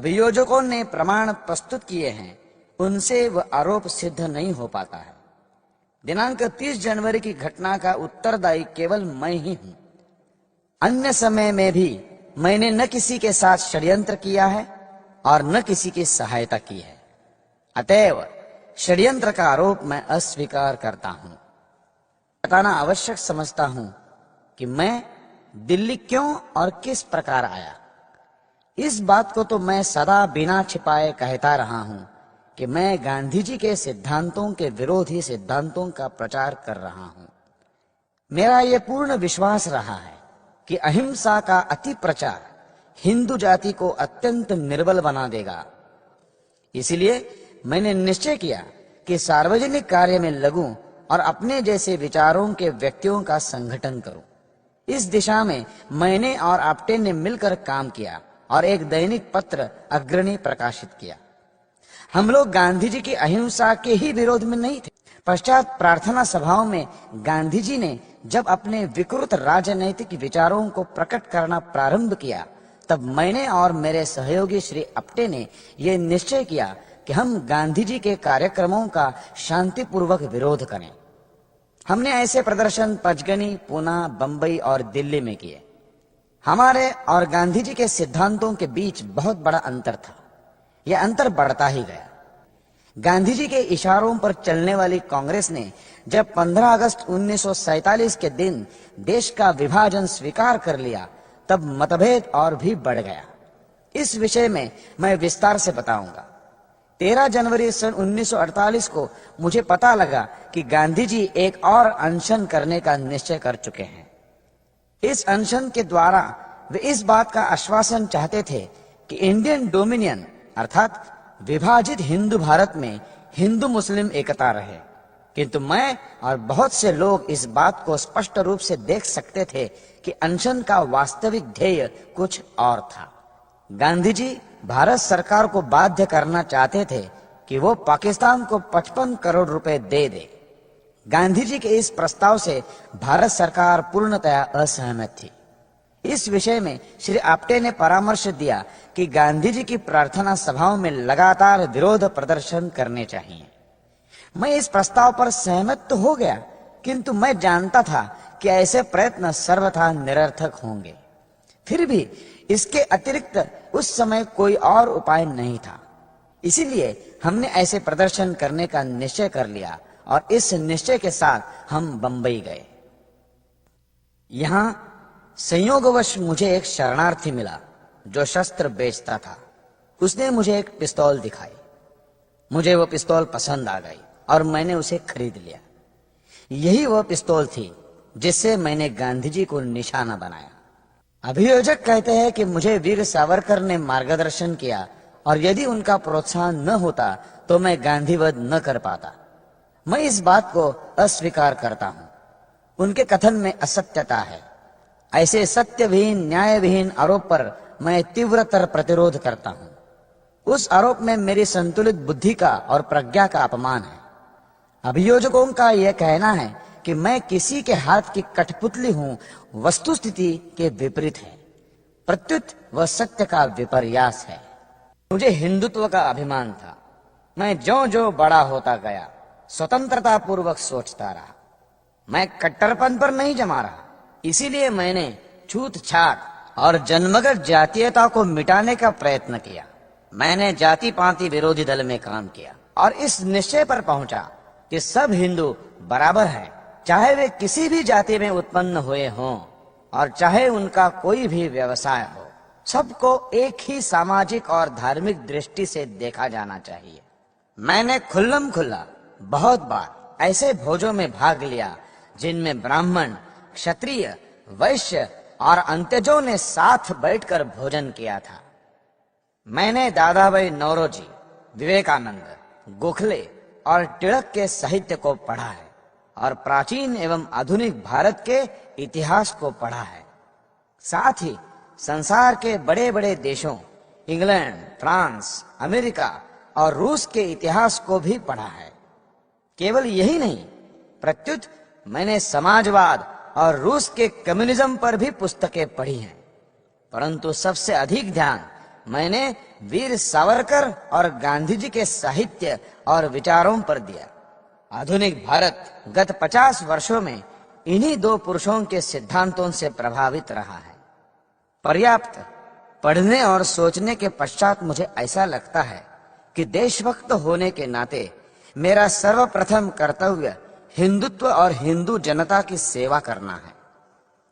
अभियोजकों ने प्रमाण प्रस्तुत किए हैं, उनसे वह आरोप सिद्ध नहीं हो पाता है। दिनांक 30 जनवरी की घटना का उत्तरदायी केवल मैं ही हूं। अन्य समय में भी मैंने न किसी के साथ षड्यंत्र किया है और न किसी की सहायता की है। अतएव षड्यंत्र का आरोप मैं अस्वीकार करता हूं। बताना आवश्यक समझता हूं कि मैं दिल्ली क्यों और किस प्रकार आया। इस बात को तो मैं सदा बिना छिपाए कहता रहा हूं कि मैं गांधी जी के सिद्धांतों के विरोधी सिद्धांतों का प्रचार कर रहा हूं। मेरा यह पूर्ण विश्वास रहा है कि अहिंसा का अति प्रचार हिंदू जाति को अत्यंत निर्बल बना देगा। इसलिए मैंने निश्चय किया कि सार्वजनिक कार्य में लगूं और अपने जैसे विचारों के व्यक्तियों का संगठन करूं। इस दिशा में मैंने और आप्टे ने मिलकर काम किया और एक दैनिक पत्र अग्रणी प्रकाशित किया। हम लोग गांधी जी की अहिंसा के ही विरोध में नहीं थे। पश्चात प्रार्थना सभाओं में गांधी जी ने जब अपने विकृत राजनैतिक विचारों को प्रकट करना प्रारंभ किया, तब मैंने और मेरे सहयोगी श्री आप्टे ने यह निश्चय किया कि हम गांधी जी के कार्यक्रमों का शांतिपूर्वक विरोध करें। हमने ऐसे प्रदर्शन पचगनी, पूना, बंबई और दिल्ली में किए। हमारे और गांधी जी के सिद्धांतों के बीच बहुत बड़ा अंतर था। यह अंतर बढ़ता ही गया। गांधी जी के इशारों पर चलने वाली कांग्रेस ने जब 15 अगस्त 1947 के दिन देश का विभाजन स्वीकार कर लिया, तब मतभेद और भी बढ़ गया। इस विषय में मैं विस्तार से बताऊंगा। 13 जनवरी सन 1948 को मुझे पता लगा कि गांधी जी एक और अनशन करने का निश्चय कर चुके हैं। इस अनशन के द्वारा वे इस बात का आश्वासन चाहते थे कि इंडियन डोमिनियन अर्थात विभाजित हिंदू भारत में हिंदू मुस्लिम एकता रहे। किंतु मैं और बहुत से लोग इस बात को स्पष्ट रूप से देख सकते थे कि अनशन का वास्तविक ध्येय कुछ और था। गांधी जी भारत सरकार को बाध्य करना चाहते थे कि वो पाकिस्तान को 55 करोड़ रुपए दे दे। गांधी जी के इस प्रस्ताव से भारत सरकार पूर्णतया असहमत थी। इस विषय में श्री आप्टे ने परामर्श दिया कि गांधी जी की प्रार्थना सभाओं में लगातार विरोध प्रदर्शन करने चाहिए। मैं इस प्रस्ताव पर सहमत तो हो गया, किंतु मैं जानता था कि ऐसे प्रयत्न सर्वथा निरर्थक होंगे। फिर भी इसके अतिरिक्त उस समय कोई और उपाय नहीं था। इसीलिए हमने ऐसे प्रदर्शन करने का निश्चय कर लिया और इस निश्चय के साथ हम बंबई गए। यहां संयोगवश मुझे एक शरणार्थी मिला जो शस्त्र बेचता था। उसने मुझे एक पिस्तौल दिखाई। मुझे वो पिस्तौल पसंद आ गई और मैंने उसे खरीद लिया। यही वह पिस्तौल थी जिससे मैंने गांधी जी को निशाना बनाया। अभियोजक कहते हैं कि मुझे वीर सावरकर ने मार्गदर्शन किया और यदि उनका प्रोत्साहन न होता तो मैं गांधीवध न कर पाता। मैं इस बात को अस्वीकार करता हूं। उनके कथन में असत्यता है। ऐसे सत्यविहीन न्यायविहीन आरोप पर मैं तीव्रतर प्रतिरोध करता हूं। उस आरोप में मेरी संतुलित बुद्धि का और प्रज्ञा का अपमान है। अभियोजकों का यह कहना है कि मैं किसी के हाथ की कठपुतली हूं, वस्तुस्थिति के विपरीत है। प्रत्युत वह सत्य का विपर्यास है। मुझे हिंदुत्व का अभिमान था। मैं ज्यों ज्यों बड़ा होता गया स्वतंत्रता पूर्वक सोचता रहा। मैं कट्टरपन पर नहीं जमा रहा। इसीलिए मैंने छूत छात और जन्मगत जातीयता को मिटाने का प्रयत्न किया। मैंने जाति पाति विरोधी दल में काम किया और इस निश्चय पर पहुंचा कि सब हिंदू बराबर हैं, चाहे वे किसी भी जाति में उत्पन्न हुए हों और चाहे उनका कोई भी व्यवसाय हो। सबको एक ही सामाजिक और धार्मिक दृष्टि से देखा जाना चाहिए। मैंने खुल्लम खुल्ला बहुत बार ऐसे भोजों में भाग लिया जिनमें ब्राह्मण, क्षत्रिय, वैश्य और अंत्यजों ने साथ बैठकर भोजन किया था। मैंने दादा भाई नौरोजी, विवेकानंद, गोखले और टिळक के साहित्य को पढ़ा है और प्राचीन एवं आधुनिक भारत के इतिहास को पढ़ा है। साथ ही संसार के बड़े बड़े देशों इंग्लैंड, फ्रांस, अमेरिका और रूस के इतिहास को भी पढ़ा है। केवल यही नहीं, प्रत्युत मैंने समाजवाद और रूस के कम्युनिज्म पर भी पुस्तकें पढ़ी हैं। परंतु सबसे अधिक ध्यान मैंने वीर सावरकर और गांधी जी के साहित्य और विचारों पर दिया। आधुनिक भारत गत 50 वर्षों में इन्हीं दो पुरुषों के सिद्धांतों से प्रभावित रहा है। पर्याप्त पढ़ने और सोचने के पश्चात मुझे ऐसा लगता है कि देशभक्त होने के नाते मेरा सर्वप्रथम कर्तव्य हिंदुत्व और हिंदू जनता की सेवा करना है,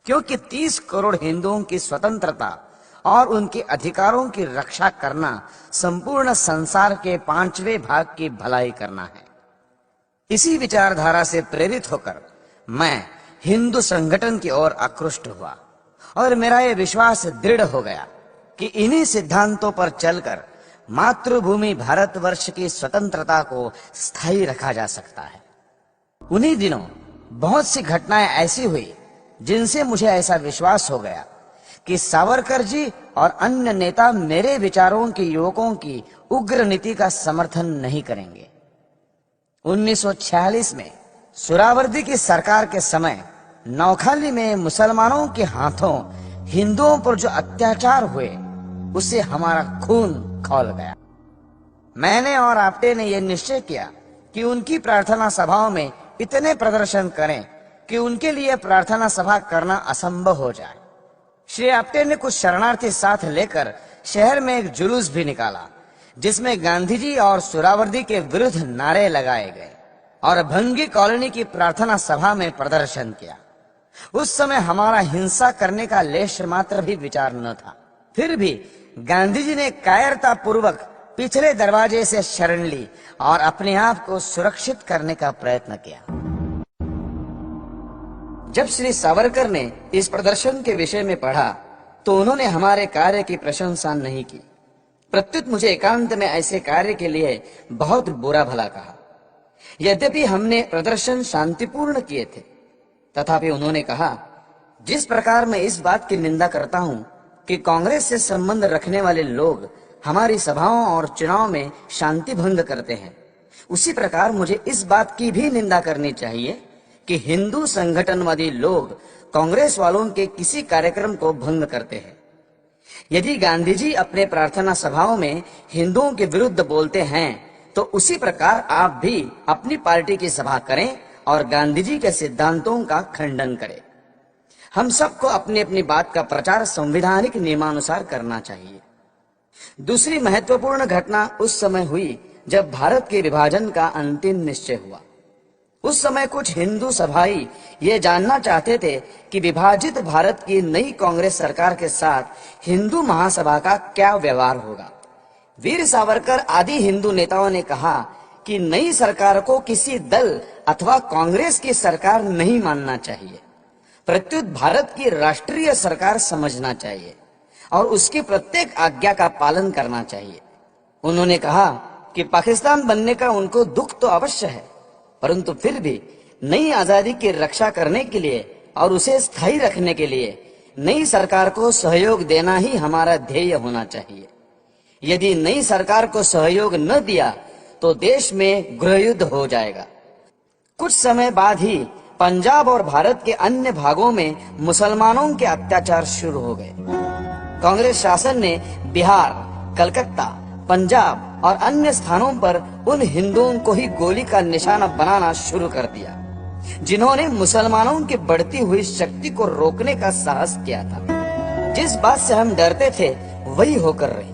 क्योंकि 30 करोड़ हिंदुओं की स्वतंत्रता और उनके अधिकारों की रक्षा करना संपूर्ण संसार के 5वें भाग की भलाई करना है। इसी विचारधारा से प्रेरित होकर मैं हिंदू संगठन की ओर आकृष्ट हुआ और मेरा यह विश्वास दृढ़ हो गया कि इन्हीं सिद्धांतों पर चलकर मातृभूमि भारतवर्ष की स्वतंत्रता को स्थायी रखा जा सकता है। उन्हीं दिनों बहुत सी घटनाएं ऐसी हुई जिनसे मुझे ऐसा विश्वास हो गया कि सावरकर जी और अन्य नेता मेरे विचारों के युवकों की उग्र नीति का समर्थन नहीं करेंगे। 1946 में सुहरावर्दी की सरकार के समय नौखाली में मुसलमानों के हाथों हिंदुओं पर जो अत्याचार हुए उससे हमारा खून खौल गया। मैंने और आप्टे ने यह निश्चय किया कि उनकी प्रार्थना सभाओं में इतने प्रदर्शन करें कि उनके लिए प्रार्थना सभा करना असंभव हो जाए। श्री आप्टे ने कुछ शरणार्थी साथ लेकर शहर में एक जुलूस भी निकाला जिसमें गांधी जी और सुहरावर्दी के विरुद्ध नारे लगाए गए और भंगी कॉलोनी की प्रार्थना सभा में प्रदर्शन किया। उस समय हमारा हिंसा करने का लेश मात्र भी विचार न था। फिर भी गांधी जी ने कायरता पूर्वक पिछले दरवाजे से शरण ली और अपने आप को सुरक्षित करने का प्रयत्न किया। जब श्री सावरकर ने इस प्रदर्शन के विषय में पढ़ा तो उन्होंने हमारे कार्य की प्रशंसा नहीं की। प्रत्युत मुझे एकांत में ऐसे कार्य के लिए बहुत बुरा भला कहा। यद्यपि हमने प्रदर्शन शांतिपूर्ण किए थे, तथापि उन्होंने कहा, जिस प्रकार मैं इस बात की निंदा करता हूं कि कांग्रेस से संबंध रखने वाले लोग हमारी सभाओं और चुनाव में शांति भंग करते हैं, उसी प्रकार मुझे इस बात की भी निंदा करनी चाहिए कि हिंदू संगठनवादी लोग कांग्रेस वालों के किसी कार्यक्रम को भंग करते हैं। यदि गांधी जी अपने प्रार्थना सभाओं में हिंदुओं के विरुद्ध बोलते हैं तो उसी प्रकार आप भी अपनी पार्टी की सभा करें और गांधी जी के सिद्धांतों का खंडन करें। हम सबको अपनी अपनी बात का प्रचार संवैधानिक नियमानुसार करना चाहिए। दूसरी महत्वपूर्ण घटना उस समय हुई जब भारत के विभाजन का अंतिम निश्चय हुआ। उस समय कुछ हिंदू सभाई ये जानना चाहते थे कि विभाजित भारत की नई कांग्रेस सरकार के साथ हिंदू महासभा का क्या व्यवहार होगा। वीर सावरकर आदि हिंदू नेताओं ने कहा कि नई सरकार को किसी दल अथवा कांग्रेस की सरकार नहीं मानना चाहिए, प्रत्युत भारत की राष्ट्रीय सरकार समझना चाहिए और उसकी प्रत्येक आज्ञा का पालन करना चाहिए। उन्होंने कहा कि पाकिस्तान बनने का उनको दुख तो अवश्य है, परंतु फिर भी नई आजादी की रक्षा करने के लिए और उसे स्थायी रखने के लिए नई सरकार को सहयोग देना ही हमारा ध्येय होना चाहिए। यदि नई सरकार को सहयोग न दिया तो देश में गृहयुद्ध हो जाएगा। कुछ समय बाद ही पंजाब और भारत के अन्य भागों में मुसलमानों के अत्याचार शुरू हो गए। कांग्रेस शासन ने बिहार, कलकत्ता, पंजाब और अन्य स्थानों पर उन हिंदुओं को ही गोली का निशाना बनाना शुरू कर दिया जिन्होंने मुसलमानों की बढ़ती हुई शक्ति को रोकने का साहस किया था। जिस बात से हम डरते थे वही होकर रही।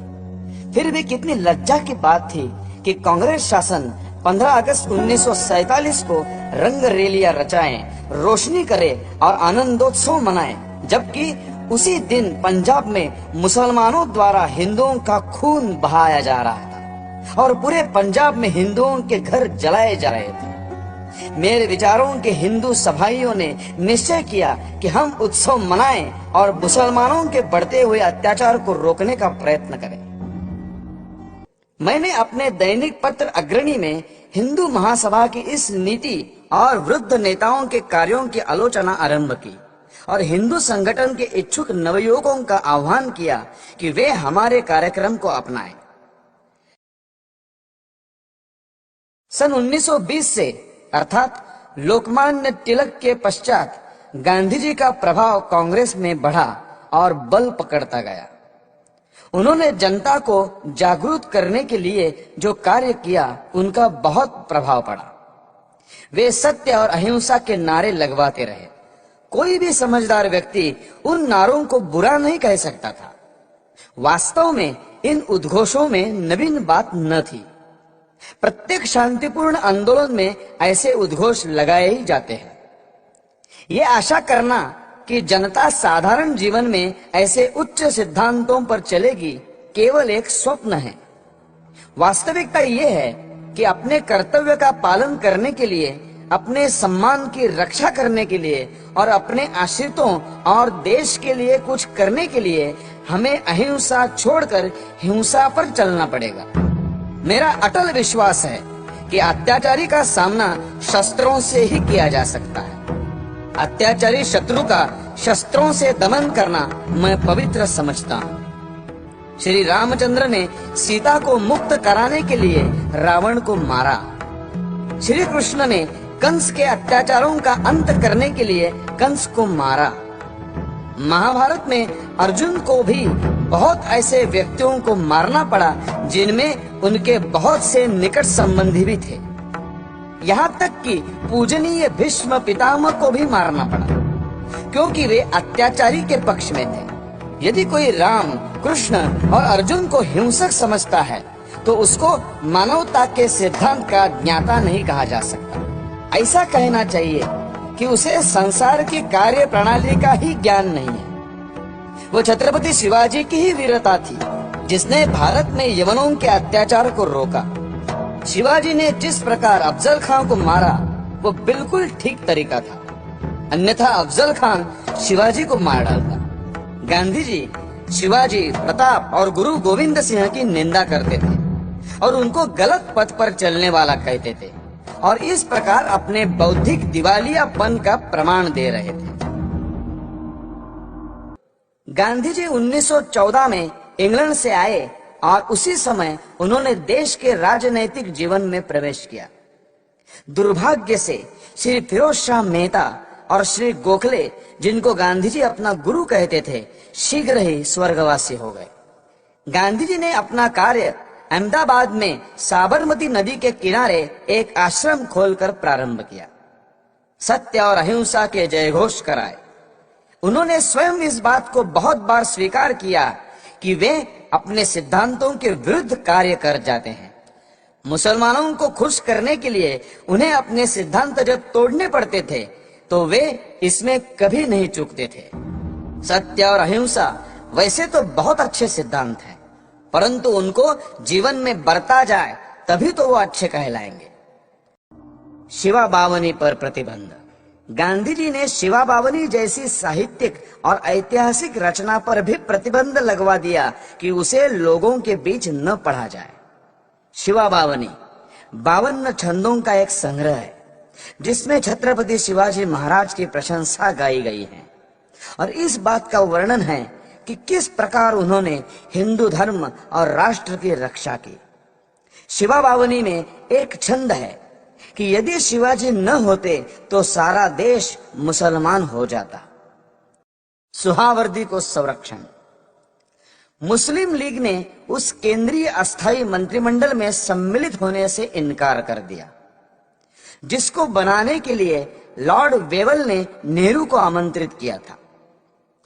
फिर भी कितनी लज्जा की बात थी कि कांग्रेस शासन 15 अगस्त 1947 को रंग रैलियां रचाए, रोशनी करे और आनंदोत्सव मनाए, जबकि उसी दिन पंजाब में मुसलमानों द्वारा हिंदुओं का खून बहाया जा रहा था और पूरे पंजाब में हिंदुओं के घर जलाए जा रहे थे। मेरे विचारों के हिंदू सभाइयों ने निश्चय किया कि हम उत्सव मनाएं और मुसलमानों के बढ़ते हुए अत्याचार को रोकने का प्रयत्न करें। मैंने अपने दैनिक पत्र अग्रणी में हिंदू महासभा की इस नीति और वृद्ध नेताओं के कार्यों की आलोचना आरंभ की और हिंदू संगठन के इच्छुक नवयुवकों का आह्वान किया कि वे हमारे कार्यक्रम को अपनाएं। सन 1920 से अर्थात लोकमान्य तिलक के पश्चात गांधी जी का प्रभाव कांग्रेस में बढ़ा और बल पकड़ता गया। उन्होंने जनता को जागरूक करने के लिए जो कार्य किया उनका बहुत प्रभाव पड़ा। वे सत्य और अहिंसा के नारे लगवाते रहे। कोई भी समझदार व्यक्ति उन नारों को बुरा नहीं कह सकता था। वास्तव में इन उद्घोषों में नवीन बात न थी। प्रत्येक शांतिपूर्ण आंदोलन में ऐसे उद्घोष लगाए ही जाते हैं। ये आशा करना कि जनता साधारण जीवन में ऐसे उच्च सिद्धांतों पर चलेगी केवल एक स्वप्न है। वास्तविकता ये है कि अपने कर्तव्य का पालन करने के लिए, अपने सम्मान की रक्षा करने के लिए और अपने आश्रितों और देश के लिए कुछ करने के लिए हमें अहिंसा छोड़कर हिंसा पर चलना पड़ेगा। मेरा अटल विश्वास है कि अत्याचारी का सामना शस्त्रों से ही किया जा सकता है। अत्याचारी शत्रु का शस्त्रों से दमन करना मैं पवित्र समझता हूँ। श्री रामचंद्र ने सीता को मुक्त कराने के लिए रावण को मारा। श्री कृष्ण ने कंस के अत्याचारों का अंत करने के लिए कंस को मारा। महाभारत में अर्जुन को भी बहुत ऐसे व्यक्तियों को मारना पड़ा जिनमें उनके बहुत से निकट संबंधी भी थे। यहाँ तक कि पूजनीय भीष्म पितामह को भी मारना पड़ा क्योंकि वे अत्याचारी के पक्ष में थे। यदि कोई राम, कृष्ण और अर्जुन को हिंसक समझता है तो उसको मानवता के सिद्धांत का ज्ञाता नहीं कहा जा सकता। ऐसा कहना चाहिए कि उसे संसार की कार्य प्रणाली का ही ज्ञान नहीं है। वो छत्रपति शिवाजी की ही वीरता थी जिसने भारत में यवनों के अत्याचार को रोका। शिवाजी ने जिस प्रकार अफजल खान को मारा वो बिल्कुल ठीक तरीका था, अन्यथा अफजल खान शिवाजी को मार डालता। गांधी जी शिवाजी, प्रताप और गुरु गोविंद सिंह की निंदा करते थे और उनको गलत पथ पर चलने वाला कहते थे और इस प्रकार अपने बौद्धिक दिवालियापन का प्रमाण दे रहे थे। गांधी जी 1914 में इंग्लैंड से आए और उसी समय उन्होंने देश के राजनैतिक जीवन में प्रवेश किया। दुर्भाग्य से श्री फिरोज शाह मेहता और श्री गोखले, जिनको गांधी जी अपना गुरु कहते थे, शीघ्र ही स्वर्गवासी हो गए। गांधी जी ने अपना कार्य अहमदाबाद में साबरमती नदी के किनारे एक आश्रम खोलकर प्रारंभ किया। सत्य और अहिंसा के जयघोष कराए। उन्होंने स्वयं इस बात को बहुत बार स्वीकार किया कि वे अपने सिद्धांतों के विरुद्ध कार्य कर जाते हैं। मुसलमानों को खुश करने के लिए उन्हें अपने सिद्धांत जब तोड़ने पड़ते थे तो वे इसमें कभी नहीं चूकते थे। सत्य और अहिंसा वैसे तो बहुत अच्छे सिद्धांत हैं, परंतु उनको जीवन में बरता जाए तभी तो वो अच्छे कहलाएंगे। शिवा बावनी पर प्रतिबंध। गांधी जी ने शिवा बावनी जैसी साहित्यिक और ऐतिहासिक रचना पर भी प्रतिबंध लगवा दिया कि उसे लोगों के बीच न पढ़ा जाए। शिवा बावनी 52 छंदों का एक संग्रह है जिसमें छत्रपति शिवाजी महाराज की प्रशंसा गाई गई है और इस बात का वर्णन है कि किस प्रकार उन्होंने हिंदू धर्म और राष्ट्र की रक्षा की। शिवा बावनी में एक छंद है कि यदि शिवाजी न होते तो सारा देश मुसलमान हो जाता। सुहावर्दी को संरक्षण। मुस्लिम लीग ने उस केंद्रीय अस्थायी मंत्रिमंडल में सम्मिलित होने से इनकार कर दिया जिसको बनाने के लिए लॉर्ड वेवल ने नेहरू को आमंत्रित किया था।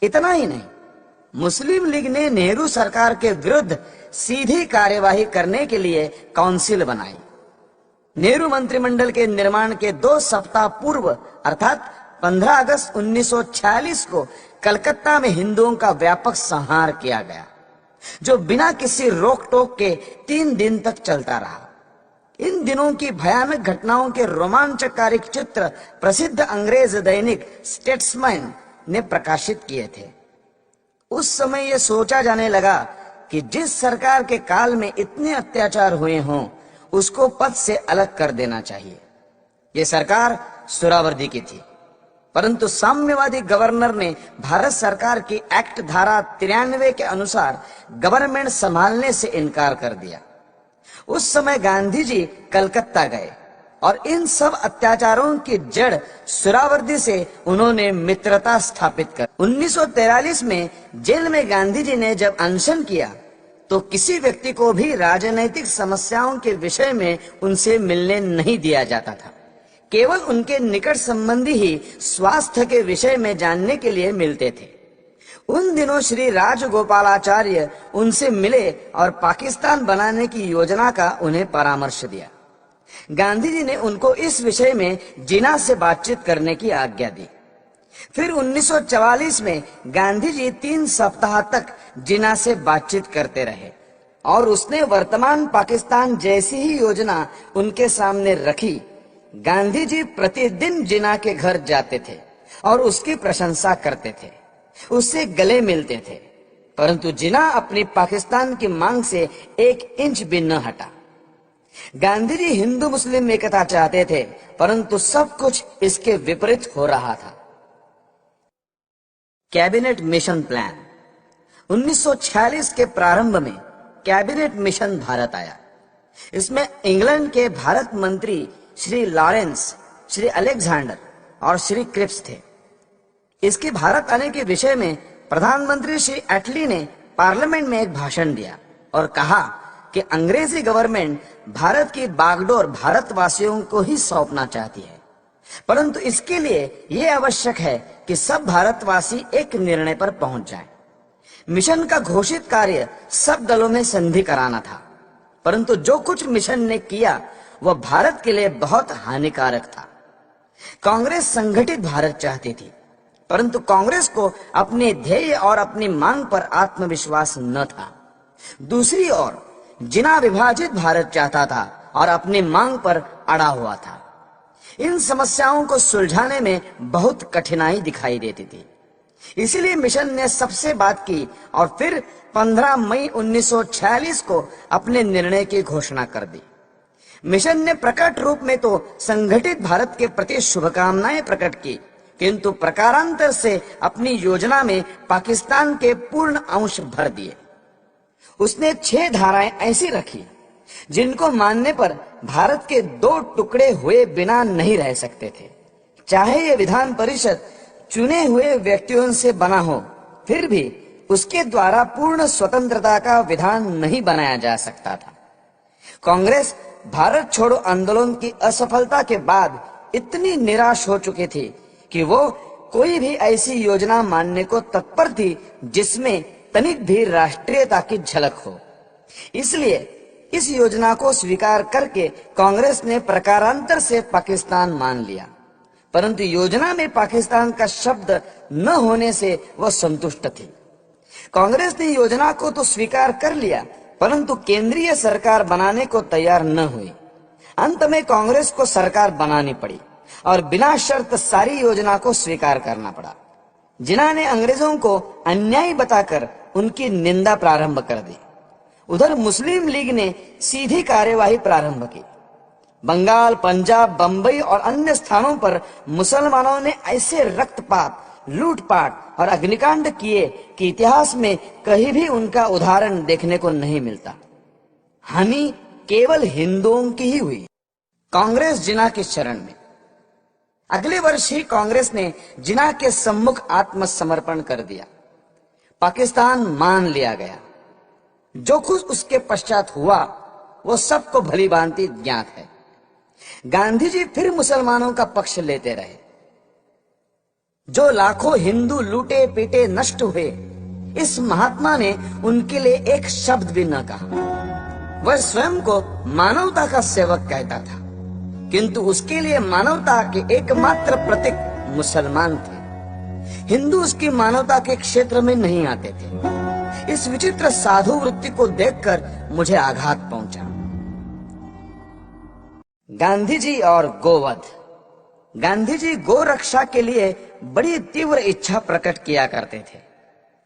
इतना ही नहीं, मुस्लिम लीग ने नेहरू सरकार के विरुद्ध सीधी कार्यवाही करने के लिए काउंसिल बनाई। नेहरू मंत्रिमंडल के निर्माण के 2 सप्ताह पूर्व अर्थात 15 अगस्त 1946 को कलकत्ता में हिंदुओं का व्यापक संहार किया गया जो बिना किसी रोक टोक के 3 दिन तक चलता रहा। इन दिनों की भयानक घटनाओं के रोमांचकारी चित्र प्रसिद्ध अंग्रेज दैनिक स्टेट्समैन ने प्रकाशित किए थे। उस समय यह सोचा जाने लगा कि जिस सरकार के काल में इतने अत्याचार हुए हों उसको पद से अलग कर देना चाहिए। यह सरकार सुहरावर्दी की थी, परंतु साम्यवादी गवर्नर ने भारत सरकार की एक्ट धारा 93 के अनुसार गवर्नमेंट संभालने से इनकार कर दिया। उस समय गांधी जी कलकत्ता गए और इन सब अत्याचारों की जड़ सुहरावर्दी से उन्होंने मित्रता स्थापित कर 1943 में जेल में गांधी जी ने जब अनशन किया तो किसी व्यक्ति को भी राजनैतिक समस्याओं के विषय में उनसे मिलने नहीं दिया जाता था। केवल उनके निकट संबंधी ही स्वास्थ्य के विषय में जानने के लिए मिलते थे। उन दिनों श्री राजगोपालाचार्य उनसे मिले और पाकिस्तान बनाने की योजना का उन्हें परामर्श दिया। गांधी जी ने उनको इस विषय में जिन्ना से बातचीत करने की आज्ञा दी। फिर 1944 में गांधी जी 3 सप्ताह तक जिन्ना से बातचीत करते रहे और उसने वर्तमान पाकिस्तान जैसी ही योजना उनके सामने रखी। गांधी जी प्रतिदिन जिन्ना के घर जाते थे और उसकी प्रशंसा करते थे, उससे गले मिलते थे, परंतु जिन्ना अपनी पाकिस्तान की मांग से 1 इंच भी न हटा। गांधी जी हिंदू मुस्लिम एकता चाहते थे, परंतु सब कुछ इसके विपरीत हो रहा था। कैबिनेट मिशन प्लान 1946 के प्रारंभ में कैबिनेट मिशन भारत आया। इसमें इंग्लैंड के भारत मंत्री श्री लॉरेंस, श्री अलेक्जेंडर और श्री क्रिप्स थे। इसके भारत आने के विषय में प्रधानमंत्री श्री एटली ने पार्लियामेंट में एक भाषण दिया और कहा कि अंग्रेजी गवर्नमेंट भारत की बागडोर भारतवासियों को ही सौंपना चाहती है, परंतु इसके लिए यह आवश्यक है कि सब भारतवासी एक निर्णय पर पहुंच जाएं। मिशन का घोषित कार्य सब दलों में संधि कराना था, परंतु जो कुछ मिशन ने किया वह भारत के लिए बहुत हानिकारक था। कांग्रेस संगठित भारत चाहती थी, परंतु कांग्रेस को अपने ध्येय और अपनी मांग पर आत्मविश्वास न था। दूसरी ओर जिन्ना विभाजित भारत चाहता था और अपनी मांग पर अड़ा हुआ था। इन समस्याओं को सुलझाने में बहुत कठिनाई दिखाई देती थी। इसलिए मिशन ने सबसे बात की और फिर 15 मई 1946 को अपने निर्णय की घोषणा कर दी। मिशन ने प्रकट रूप में तो संगठित भारत के प्रति शुभकामनाएं प्रकट की, किंतु प्रकारांतर से अपनी योजना में पाकिस्तान के पूर्ण अंश भर दिए। उसने 6 धाराएं ऐसी रखी जिनको मानने पर भारत के 2 टुकड़े हुए बिना नहीं रह सकते थे। चाहे ये विधान परिषद चुने हुए व्यक्तियों से बना हो, फिर भी उसके द्वारा पूर्ण स्वतंत्रता का विधान नहीं बनाया जा सकता था। कांग्रेस भारत छोड़ो आंदोलन की असफलता के बाद इतनी निराश हो चुकी थी कि वो कोई भी ऐसी योजना मानने को तत्पर थी जिसमें तनिक भी राष्ट्रीयता की झलक हो। इसलिए इस योजना को स्वीकार करके कांग्रेस ने प्रकारांतर से पाकिस्तान मान लिया, परंतु योजना में पाकिस्तान का शब्द न होने से वह संतुष्ट थी। कांग्रेस ने योजना को तो स्वीकार कर लिया, परंतु केंद्रीय सरकार बनाने को तैयार न हुई। अंत में कांग्रेस को सरकार बनानी पड़ी और बिना शर्त सारी योजना को स्वीकार करना पड़ा। जिन्ना ने अंग्रेजों को अन्यायी बताकर उनकी निंदा प्रारंभ कर दी। उधर मुस्लिम लीग ने सीधी कार्यवाही प्रारंभ की। बंगाल, पंजाब, बंबई और अन्य स्थानों पर मुसलमानों ने ऐसे रक्तपात, लूटपाट और अग्निकांड किए कि इतिहास में कहीं भी उनका उदाहरण देखने को नहीं मिलता। हानि केवल हिंदुओं की ही हुई। कांग्रेस जिन्ना के शरण में। अगले वर्ष ही कांग्रेस ने जिन्ना के सम्मुख आत्मसमर्पण कर दिया। पाकिस्तान मान लिया गया। जो कुछ उसके पश्चात हुआ वो सबको भली भांति ज्ञात है। गांधी जी फिर मुसलमानों का पक्ष लेते रहे। जो लाखों हिंदू लूटे पीटे नष्ट हुए, इस महात्मा ने उनके लिए एक शब्द भी न कहा। वह स्वयं को मानवता का सेवक कहता था, किंतु उसके लिए मानवता के एकमात्र प्रतीक मुसलमान थे। हिंदू उसकी मानवता के क्षेत्र में नहीं आते थे। इस विचित्र साधु वृत्ति को देखकर मुझे आघात पहुंचा। गांधी जी और गोवध। गांधी जी गो रक्षा के लिए बड़ी तीव्र इच्छा प्रकट किया करते थे,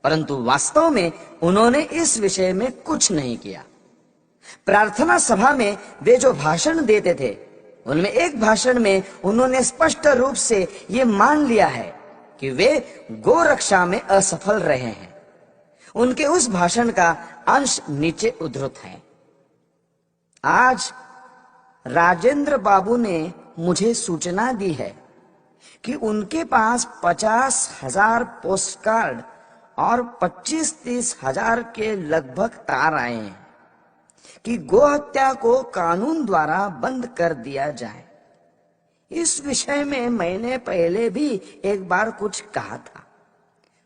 परंतु वास्तव में उन्होंने इस विषय में कुछ नहीं किया। प्रार्थना सभा में वे जो भाषण देते थे, उनमें एक भाषण में उन्होंने स्पष्ट रूप से ये मान लिया है कि वे गो रक्षा में असफल रहे हैं। उनके उस भाषण का अंश नीचे उद्धृत है। आज राजेंद्र बाबू ने मुझे सूचना दी है कि उनके पास 50,000 पोस्ट कार्ड और 25-30 हजार के लगभग तार आए हैं कि गोहत्या को कानून द्वारा बंद कर दिया जाए। इस विषय में मैंने पहले भी एक बार कुछ कहा था।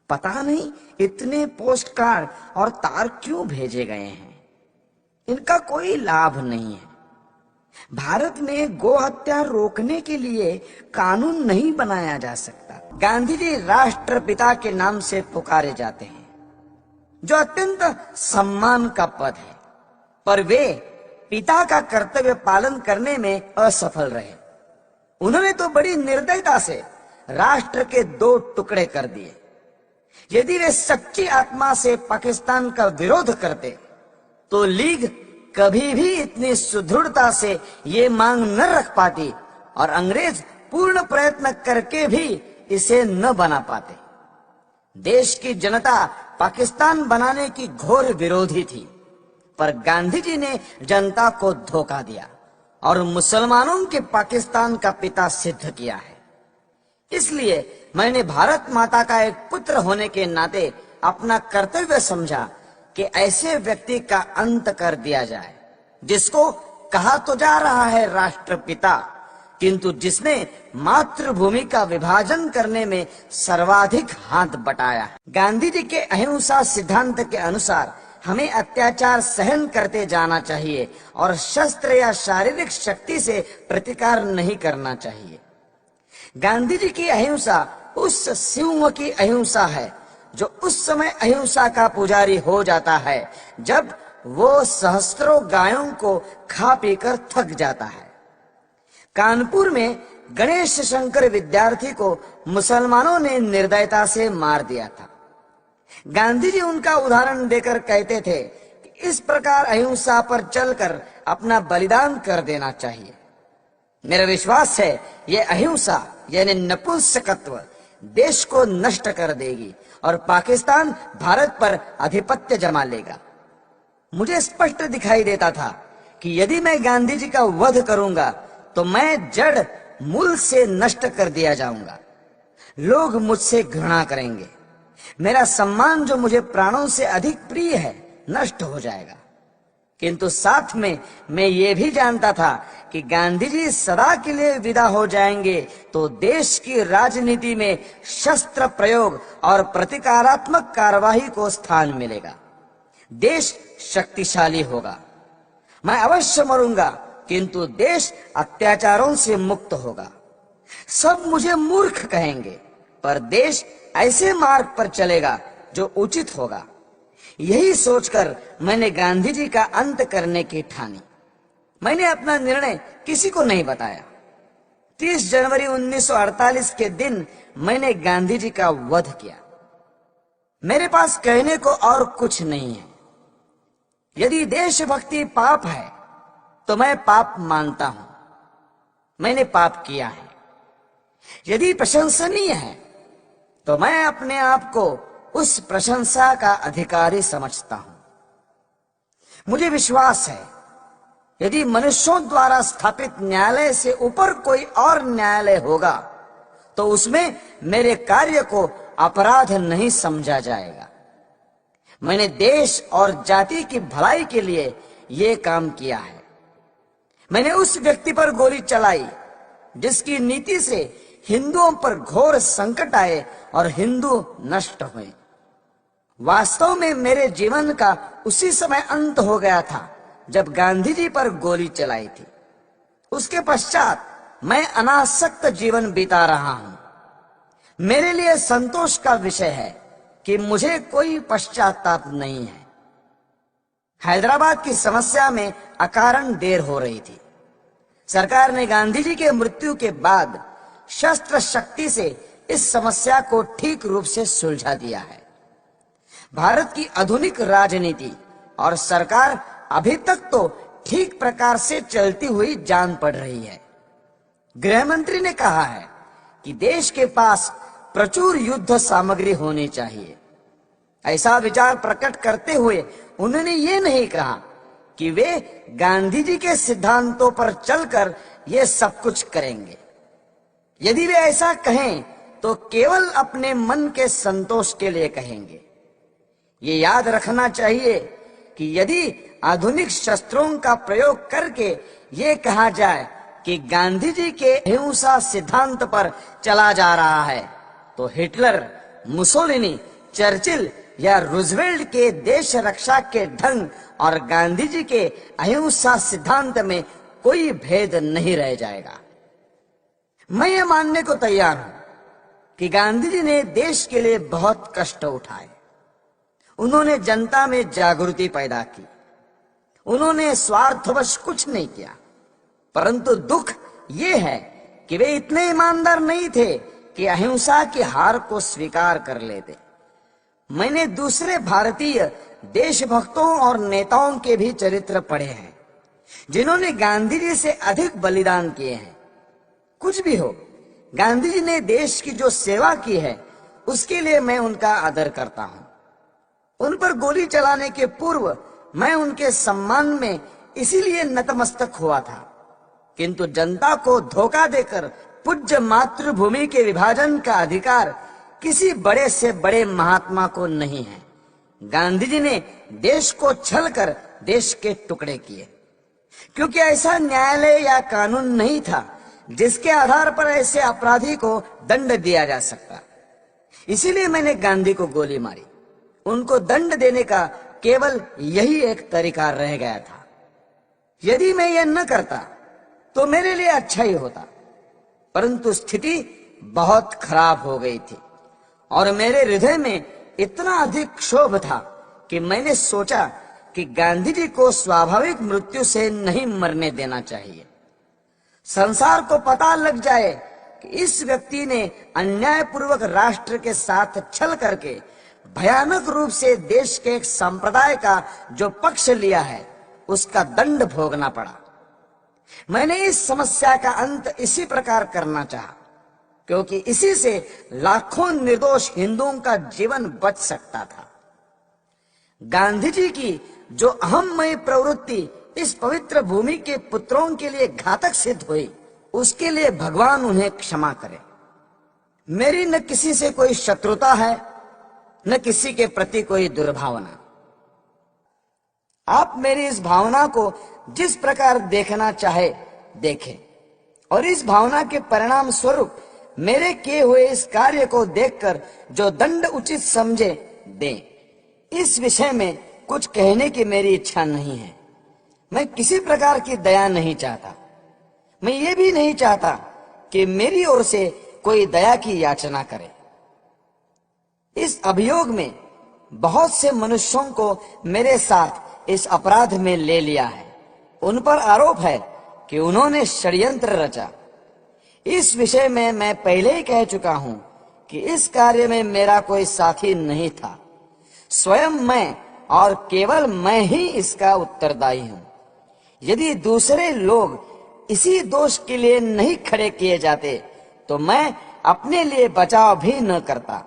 पता नहीं इतने पोस्ट कार्ड और तार क्यों भेजे गए हैं। इनका कोई लाभ नहीं है। भारत में गोहत्या रोकने के लिए कानून नहीं बनाया जा सकता। गांधी जी राष्ट्रपिता के नाम से पुकारे जाते हैं, जो अत्यंत सम्मान का पद है, पर वे पिता का कर्तव्य पालन करने में असफल रहे। उन्होंने तो बड़ी निर्दयता से राष्ट्र के 2 टुकड़े कर दिए। यदि वे सच्ची आत्मा से पाकिस्तान का विरोध करते तो लीग कभी भी इतनी सुदृढ़ता से ये मांग न रख पाती और अंग्रेज पूर्ण प्रयत्न करके भी इसे न बना पाते। देश की जनता पाकिस्तान बनाने की घोर विरोधी थी, पर गांधी जी ने जनता को धोखा दिया और मुसलमानों के पाकिस्तान का पिता सिद्ध किया है। इसलिए मैंने भारत माता का एक पुत्र होने के नाते अपना कर्तव्य समझा कि ऐसे व्यक्ति का अंत कर दिया जाए, जिसको कहा तो जा रहा है राष्ट्रपिता, किंतु जिसने मातृभूमि का विभाजन करने में सर्वाधिक हाथ बटाया है। गांधी जी के अहिंसा सिद्धांत के अनुसार हमें अत्याचार सहन करते जाना चाहिए और शस्त्र या शारीरिक शक्ति से प्रतिकार नहीं करना चाहिए। गांधी जी की अहिंसा उस सिंह की अहिंसा है जो उस समय अहिंसा का पुजारी हो जाता है जब वो सहस्त्रों गायों को खा पीकर थक जाता है। कानपुर में गणेश शंकर विद्यार्थी को मुसलमानों ने निर्दयता से मार दिया था। गांधी जी उनका उदाहरण देकर कहते थे कि इस प्रकार अहिंसा पर चलकर अपना बलिदान कर देना चाहिए। मेरा विश्वास है ये अहिंसा यानी नपुंसकत्व देश को नष्ट कर देगी और पाकिस्तान भारत पर आधिपत्य जमा लेगा। मुझे स्पष्ट दिखाई देता था कि यदि मैं गांधी जी का वध करूंगा तो मैं जड़ मूल से नष्ट कर दिया जाऊंगा। लोग मुझसे घृणा करेंगे। मेरा सम्मान जो मुझे प्राणों से अधिक प्रिय है नष्ट हो जाएगा। किंतु साथ में मैं ये भी जानता था कि गांधी जी सदा के लिए विदा हो जाएंगे तो देश की राजनीति में शस्त्र प्रयोग और प्रतिकारात्मक कार्यवाही को स्थान मिलेगा। देश शक्तिशाली होगा। मैं अवश्य मरूंगा, किंतु देश अत्याचारों से मुक्त होगा। सब मुझे मूर्ख कहेंगे, पर देश ऐसे मार्ग पर चलेगा जो उचित होगा। यही सोचकर मैंने गांधी जी का अंत करने की ठानी। मैंने अपना निर्णय किसी को नहीं बताया। 30 जनवरी 1948 के दिन मैंने गांधी जी का वध किया। मेरे पास कहने को और कुछ नहीं है। यदि देशभक्ति पाप है तो मैं पाप मानता हूं। मैंने पाप किया है। यदि प्रशंसनीय है तो मैं अपने आप को उस प्रशंसा का अधिकारी समझता हूं। मुझे विश्वास है यदि मनुष्यों द्वारा स्थापित न्यायालय से ऊपर कोई और न्यायालय होगा तो उसमें मेरे कार्य को अपराध नहीं समझा जाएगा। मैंने देश और जाति की भलाई के लिए ये काम किया है। मैंने उस व्यक्ति पर गोली चलाई जिसकी नीति से हिंदुओं पर घोर संकट आए और हिंदू नष्ट हुए। वास्तव में मेरे जीवन का उसी समय अंत हो गया था जब गांधी जी पर गोली चलाई थी। उसके पश्चात मैं अनासक्त जीवन बिता रहा हूं। मेरे लिए संतोष का विषय है कि मुझे कोई पश्चाताप नहीं है। हैदराबाद की समस्या में अकारण देर हो रही थी। सरकार ने गांधी जी के मृत्यु के बाद शस्त्र शक्ति से इस समस्या को ठीक रूप से सुलझा दिया है। भारत की आधुनिक राजनीति और सरकार अभी तक तो ठीक प्रकार से चलती हुई जान पड़ रही है। गृह मंत्री ने कहा है कि देश के पास प्रचुर युद्ध सामग्री होनी चाहिए। ऐसा विचार प्रकट करते हुए उन्होंने ये नहीं कहा कि वे गांधी जी के सिद्धांतों पर चलकर ये सब कुछ करेंगे। यदि वे ऐसा कहें तो केवल अपने मन के संतोष के लिए कहेंगे। ये याद रखना चाहिए कि यदि आधुनिक शस्त्रों का प्रयोग करके ये कहा जाए कि गांधी जी के अहिंसा सिद्धांत पर चला जा रहा है, तो हिटलर, मुसोलिनी, चर्चिल या रूजवेल्ट के देश रक्षा के ढंग और गांधी जी के अहिंसा सिद्धांत में कोई भेद नहीं रह जाएगा। मैं ये मानने को तैयार हूं कि गांधी जी ने देश के लिए बहुत कष्ट उठाए। उन्होंने जनता में जागृति पैदा की। उन्होंने स्वार्थवश कुछ नहीं किया, परंतु दुख ये है कि वे इतने ईमानदार नहीं थे कि अहिंसा की हार को स्वीकार कर लेते। मैंने दूसरे भारतीय देशभक्तों और नेताओं के भी चरित्र पढ़े हैं जिन्होंने गांधी जी से अधिक बलिदान किए हैं। कुछ भी हो, गांधी जी ने देश की जो सेवा की है उसके लिए मैं उनका आदर करता हूं। उन पर गोली चलाने के पूर्व मैं उनके सम्मान में इसीलिए नतमस्तक हुआ था, किंतु जनता को धोखा देकर पूज्य मातृभूमि के विभाजन का अधिकार किसी बड़े से बड़े महात्मा को नहीं है। गांधी जी ने देश को छलकर देश के टुकड़े किए, क्योंकि ऐसा न्यायालय या कानून नहीं था जिसके आधार पर ऐसे अपराधी को दंड दिया जा सकता। इसीलिए मैंने गांधी को गोली मारी। उनको दंड देने का केवल यही एक तरीका रह गया था। यदि मैं यह न करता तो मेरे लिए अच्छा ही होता, परंतु स्थिति बहुत खराब हो गई थी और मेरे हृदय में इतना अधिक क्षोभ था कि मैंने सोचा कि गांधी जी को स्वाभाविक मृत्यु से नहीं मरने देना चाहिए। संसार को पता लग जाए कि इस व्यक्ति ने अन्यायपूर्वक राष्ट्र के साथ छल करके भयानक रूप से देश के एक संप्रदाय का जो पक्ष लिया है उसका दंड भोगना पड़ा। मैंने इस समस्या का अंत इसी प्रकार करना चाहा, क्योंकि इसी से लाखों निर्दोष हिंदुओं का जीवन बच सकता था। गांधी जी की जो अहममयी प्रवृत्ति इस पवित्र भूमि के पुत्रों के लिए घातक सिद्ध हुई, उसके लिए भगवान उन्हें क्षमा करे। मेरी न किसी से कोई शत्रुता है, न किसी के प्रति कोई दुर्भावना। आप मेरी इस भावना को जिस प्रकार देखना चाहे देखें, और इस भावना के परिणाम स्वरूप मेरे किए हुए इस कार्य को देखकर जो दंड उचित समझे दें। इस विषय में कुछ कहने की मेरी इच्छा नहीं है। मैं किसी प्रकार की दया नहीं चाहता। मैं ये भी नहीं चाहता कि मेरी ओर से कोई दया की याचना करे। इस अभियोग में बहुत से मनुष्यों को मेरे साथ इस अपराध में ले लिया है। उन पर आरोप है कि उन्होंने षड्यंत्र रचा। इस विषय में मैं पहले ही कह चुका हूं कि इस कार्य में मेरा कोई साथी नहीं था। स्वयं मैं और केवल मैं ही इसका उत्तरदायी हूं। यदि दूसरे लोग इसी दोष के लिए नहीं खड़े किए जाते तो मैं अपने लिए बचाव भी न करता।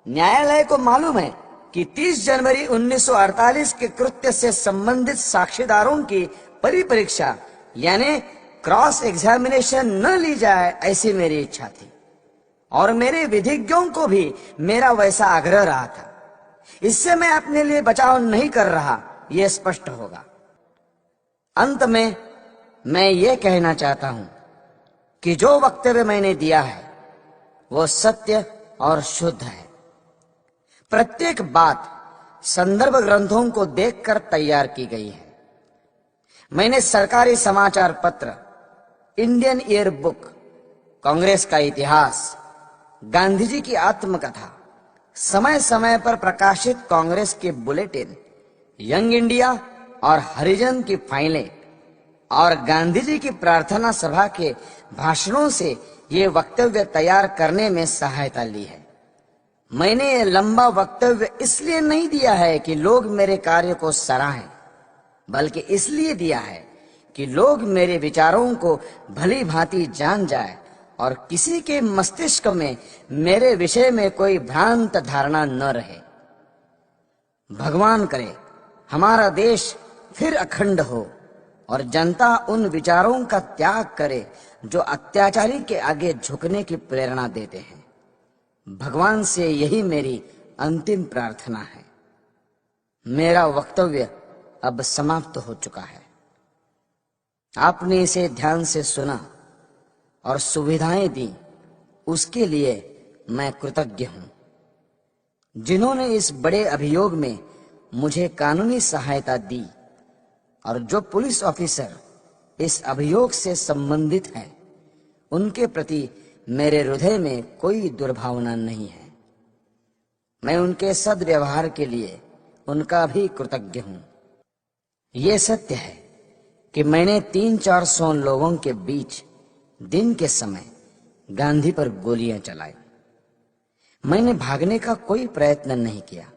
न्यायालय को मालूम है कि 30 जनवरी 1948 के कृत्य से संबंधित साक्षीदारों की परिपरीक्षा यानी क्रॉस एग्जामिनेशन न ली जाए, ऐसी मेरी इच्छा थी और मेरे विधिज्ञों को भी मेरा वैसा आग्रह रहा था। इससे मैं अपने लिए बचाव नहीं कर रहा, यह स्पष्ट होगा। अंत में मैं ये कहना चाहता हूं कि जो वक्तव्य मैंने दिया है वो सत्य और शुद्ध है। प्रत्येक बात संदर्भ ग्रंथों को देखकर तैयार की गई है। मैंने सरकारी समाचार पत्र, इंडियन ईयर बुक, कांग्रेस का इतिहास, गांधी जी की आत्मकथा, समय समय पर प्रकाशित कांग्रेस के बुलेटिन, यंग इंडिया और हरिजन की फाइलें और गांधी जी की प्रार्थना सभा के भाषणों से ये वक्तव्य तैयार करने में सहायता ली है। मैंने ये लंबा वक्तव्य इसलिए नहीं दिया है कि लोग मेरे कार्य को सराहें, बल्कि इसलिए दिया है कि लोग मेरे विचारों को भली भांति जान जाए और किसी के मस्तिष्क में मेरे विषय में कोई भ्रांत धारणा न रहे। भगवान करे हमारा देश फिर अखंड हो और जनता उन विचारों का त्याग करे जो अत्याचारी के आगे झुकने की प्रेरणा देते हैं। भगवान से यही मेरी अंतिम प्रार्थना है। मेरा वक्तव्य अब समाप्त हो चुका है। आपने इसे ध्यान से सुना और सुविधाएं दी, उसके लिए मैं कृतज्ञ हूं। जिन्होंने इस बड़े अभियोग में मुझे कानूनी सहायता दी और जो पुलिस ऑफिसर इस अभियोग से संबंधित हैं, उनके प्रति मेरे हृदय में कोई दुर्भावना नहीं है। मैं उनके सद्व्यवहार के लिए उनका भी कृतज्ञ हूं। ये सत्य है कि मैंने 300-400 लोगों के बीच दिन के समय गांधी पर गोलियां चलाई। मैंने भागने का कोई प्रयत्न नहीं किया।